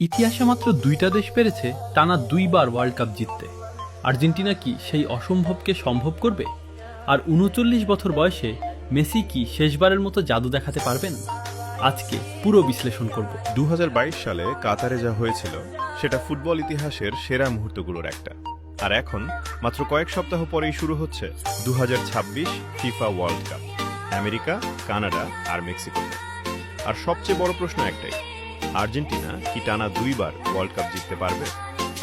ইতিহাসে মাত্র দুইটা দেশ পেরেছে টানা দুইবার ওয়ার্ল্ড কাপ জিততে। আর্জেন্টিনা কি সেই অসম্ভবকে সম্ভব করবে? আর ৩৯ বছর বয়সে মেসি কি শেষবারের মতো জাদু দেখাতে পারবেন? আজকে পুরো বিশ্লেষণ করব। ২০২২ সালে কাতারে যা হয়েছিল সেটা ফুটবল ইতিহাসের সেরা মুহূর্তগুলোর একটা। আর এখন মাত্র কয়েক সপ্তাহ পরেই শুরু হচ্ছে ২০২৬ FIFA world cup, America, Canada আর মেক্সিকোতে। আর সবচেয়ে বড় প্রশ্ন একটাই, আর্জেন্টিনা কি টানা দুইবার ওয়ার্ল্ড কাপ জিততে পারবে?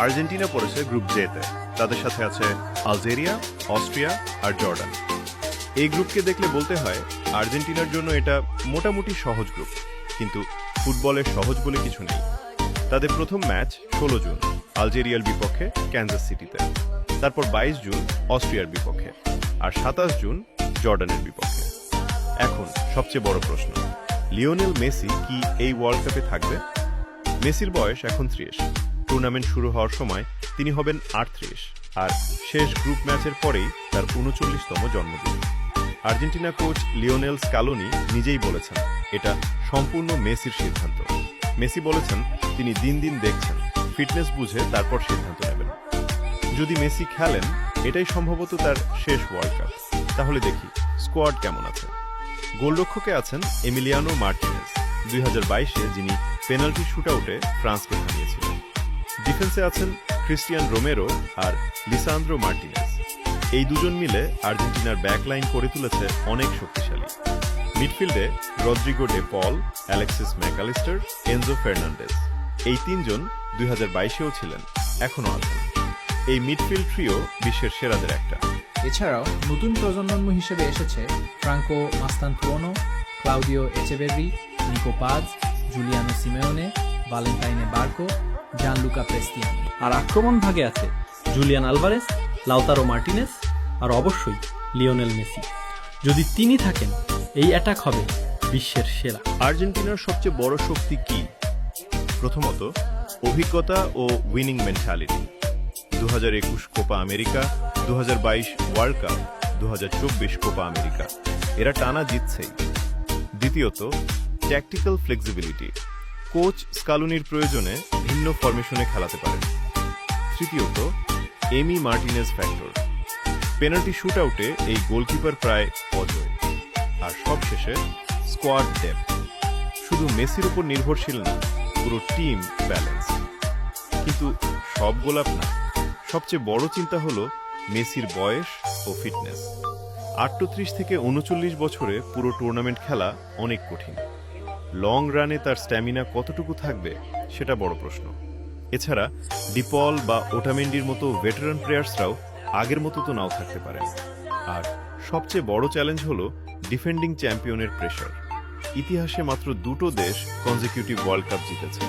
আর্জেন্টিনা পড়েছে গ্রুপ জেতে, তাদের সাথে আছে আলজেরিয়া, অস্ট্রিয়া আর জর্ডান। এই গ্রুপকে দেখলে বলতে হয় আর্জেন্টিনার জন্য এটা মোটামুটি সহজ গ্রুপ, কিন্তু ফুটবলের সহজ বলে কিছু নেই। তাদের প্রথম ম্যাচ ১৬ জুন আলজেরিয়ার বিপক্ষে ক্যানজাস সিটিতে, তারপর ২২ জুন অস্ট্রিয়ার বিপক্ষে, আর ২৭ জুন জর্ডানের বিপক্ষে। এখন সবচেয়ে বড় প্রশ্ন, লিওনেল মেসি কি এই ওয়ার্ল্ড কাপে থাকবে? মেসির বয়স এখন ৩০। টুর্নামেন্ট শুরু হওয়ার সময় তিনি হবেন ৩৮, আর শেষ গ্রুপ ম্যাচের পরেই তার ৩৯তম জন্মদিন। আর্জেন্টিনা কোচ লিওনেল স্কালোনি নিজেই বলেছেন এটা সম্পূর্ণ মেসির সিদ্ধান্ত। মেসি বলেছেন তিনি দিন দিন দেখছেন, ফিটনেস বুঝে তারপর সিদ্ধান্ত নেবেন। যদি মেসি খেলেন, এটাই সম্ভবত তার শেষ ওয়ার্ল্ড কাপ। তাহলে দেখি স্কোয়াড কেমন আছে। গোলরক্ষকে আছেন এমিলিয়ানো মার্টিনেজ, ২০২২-এ যিনি পেনাল্টি শুটআউটে ফ্রান্সকে হারিয়েছিলেন। ডিফেন্সে আছেন ক্রিস্টিয়ান রোমেরো আর লিসান্দ্রো মার্টিনেজ। এই দুজন মিলে আর্জেন্টিনার ব্যাকলাইন করে তুলেছে অনেক শক্তিশালী। মিডফিল্ডে রদ্রিগো ডে পল, অ্যালেক্সিস ম্যাকালিস্টার, এনজো ফার্নান্ডেজ। এই তিনজন ২০২২-এও ছিলেন, এখনও আছেন। এই মিডফিল্ড ট্রিও বিশ্বের সেরাদের একটা। এছাড়াও নতুন প্রজন্ম হিসেবে এসেছে ফ্রাঙ্কো মাস্তানতুওনো, ক্লাউদিও এচেভেরি, নিকো পাজ, জুলিয়ানো সিমেওনে, ভালেন্টাইনে বার্কো, জানলুকা প্রেস্তিয়ানো। আর আক্রমণ ভাগে আছে জুলিয়ান আলভারেস, লাউতারো মার্টিনেস আর অবশ্যই লিওনেল মেসি। যদি তিনি থাকেন, এই অ্যাটাক হবে বিশ্বের সেরা। আর্জেন্টিনার সবচেয়ে বড় শক্তি কি? প্রথমত, অভিজ্ঞতা ও winning mentality. ২০২১ Copa America, ২০২২ world cup, ২০২৪ Copa America, এরা টানা জিতছেই। দ্বিতীয়ত, ট্যাকটিক্যাল ফ্লেক্সিবিলিটি। কোচ স্কালুনির প্রয়োজনে ভিন্ন ফরমেশনে খেলাতে পারেন। তৃতীয়ত, এমি মার্টিনেজ ফ্যাক্টর। পেনাল্টি শুটআউটে এই গোলকিপার প্রায় অজয়। আর সবশেষে স্কোয়াড ডেপথ। শুধু মেসির উপর নির্ভরশীল না, পুরো টিম ব্যালেন্স। কিন্তু সব গোলাপ না, সবচেয়ে বড় চিন্তা হলো মেসির বয়স ও ফিটনেস। ৩৮ থেকে ৩৯ বছরে পুরো টুর্নামেন্ট খেলা অনেক কঠিন। লং রানে তার স্ট্যামিনা কতটুকু থাকবে সেটা বড় প্রশ্ন। এছাড়া ডিপল বা ওটামেন্ডির মতো ভেটারান প্লেয়ার্সরাও আগের মতো তো নাও থাকতে পারেন। আর সবচেয়ে বড় চ্যালেঞ্জ হলো ডিফেন্ডিং চ্যাম্পিয়নের প্রেশার। ইতিহাসে মাত্র দুটো দেশ কনজিকিউটিভ ওয়ার্ল্ড কাপ জিতেছে,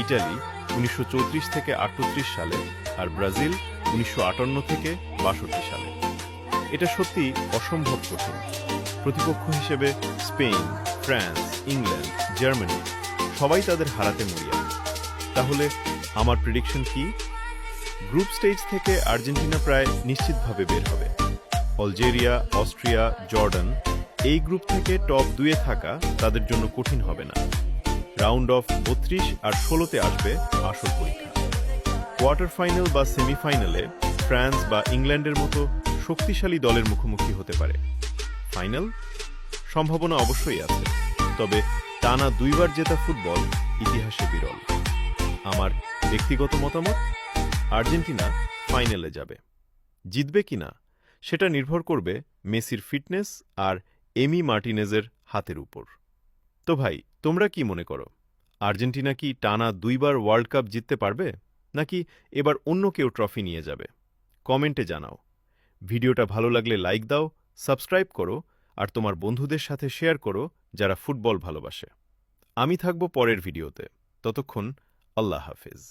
ইটালি ১৯৩৪ থেকে ৩৮ সালে আর ব্রাজিল ১৯৫৮ থেকে ৬২ সালে। এটা সত্যি অসম্ভব কঠিন। প্রতিপক্ষ হিসেবে স্পেন, ফ্রান্স, ইংল্যান্ড, জার্মানি সবাই তাদের হারাতে মরিয়া। তাহলে আমার প্রেডিকশন কি? গ্রুপ স্টেজ থেকে আর্জেন্টিনা প্রায় নিশ্চিতভাবে বের হবে। আলজেরিয়া, অস্ট্রিয়া, জর্ডান এই গ্রুপ থেকে টপ 2-এ থাকা তাদের জন্য কঠিন হবে না। রাউন্ড অফ ৩২ আর ১৬-তে আসবে আসল পরীক্ষা। কোয়ার্টার ফাইনাল বা সেমিফাইনালে ফ্রান্স বা ইংল্যান্ডের মতো শক্তিশালী দলের মুখোমুখি হতে পারে। ফাইনাল সম্ভাবনা অবশ্যই আছে, তবে টানা দুইবার জেতা ফুটবল ইতিহাসে বিরল। আমার ব্যক্তিগত মতামত, আর্জেন্টিনা ফাইনালে যাবে। জিতবে কিনা সেটা নির্ভর করবে মেসির ফিটনেস আর এমি মার্টিনেজের হাতের উপর। তো ভাই, তোমরা কি মনে করো, আর্জেন্টিনা কি টানা দুইবার ওয়ার্ল্ড কাপ জিততে পারবে, নাকি এবার অন্য কেউ ট্রফি নিয়ে যাবে? কমেন্টে জানাও। ভিডিওটা ভালো লাগলে লাইক দাও, সাবস্ক্রাইব করো আর তোমার বন্ধুদের সাথে শেয়ার করো যারা ফুটবল ভালোবাসে। আমি থাকব পরের ভিডিওতে। ততক্ষণ আল্লাহ হাফেজ।